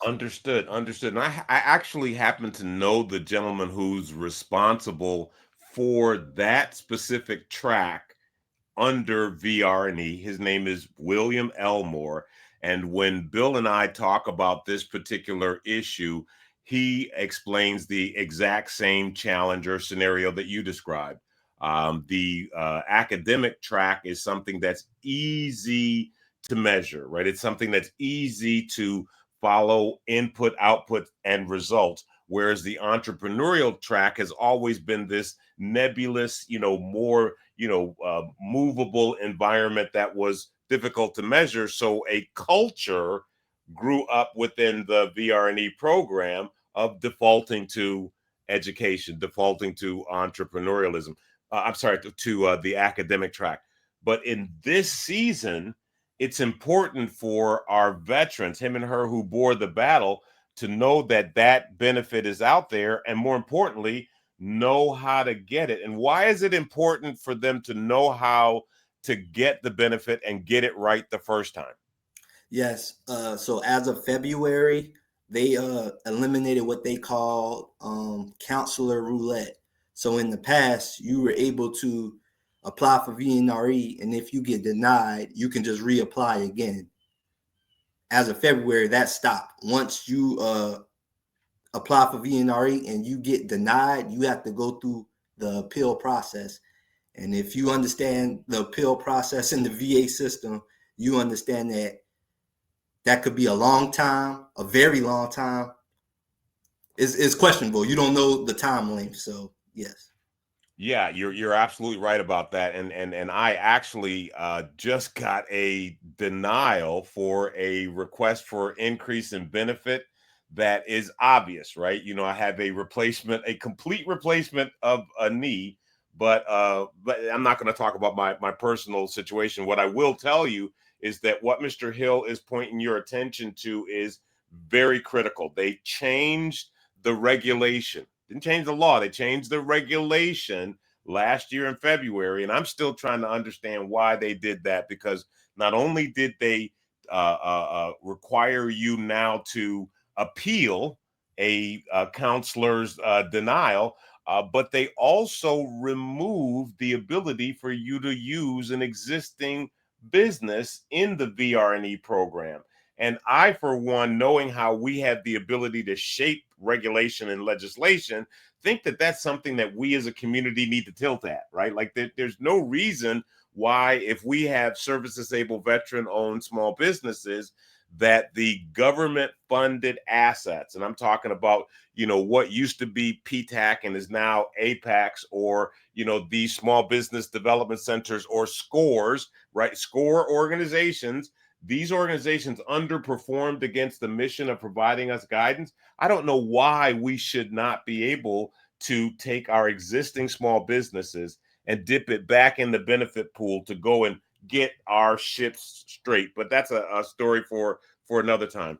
Understood. And I actually happen to know the gentleman who's responsible for that specific track under VR&E. His name is William Elmore. And when Bill and I talk about this particular issue, he explains the exact same challenge or scenario that you described. The academic track is something that's easy to measure, right? It's something that's easy to follow input, output, and results. Whereas the entrepreneurial track has always been this nebulous, more movable environment that was difficult to measure. So a culture grew up within the VR&E program of defaulting to education, defaulting to entrepreneurialism. I'm sorry, to the academic track. But in this season, it's important for our veterans, him and her who bore the battle, to know that that benefit is out there, and more importantly, know how to get it. And why is it important for them to know how to get the benefit and get it right the first time? Yes. So as of February, they eliminated what they call counselor roulette. So in the past, you were able to apply for VNRE, and if you get denied, you can just reapply again. As of February, that stopped. Once you apply for VNRE and you get denied, you have to go through the appeal process. And if you understand the appeal process in the VA system, you understand that that could be a long time, a very long time. It's questionable. You don't know the time length. So yes. Yeah, you're absolutely right about that. And I actually just got a denial for a request for increase in benefit that is obvious, right? I have a replacement, a complete replacement of a knee, but I'm not going to talk about my personal situation. What I will tell you is that what Mr. Hill is pointing your attention to is very critical. They changed the regulation, didn't change the law, they changed the regulation last year in February. And I'm still trying to understand why they did that, because not only did they require you now to appeal a counselor's denial, but they also removed the ability for you to use an existing business in the VR&E program. And I, for one, knowing how we have the ability to shape regulation and legislation, think that that's something that we as a community need to tilt at, right? Like there's no reason why, if we have service disabled veteran owned small businesses, that the government funded assets, and I'm talking about, what used to be PTAC and is now APACs, or, these small business development centers or SCORES, right? SCORE organizations. These organizations underperformed against the mission of providing us guidance. I don't know why we should not be able to take our existing small businesses and dip it back in the benefit pool to go and get our ships straight. But that's a story for another time.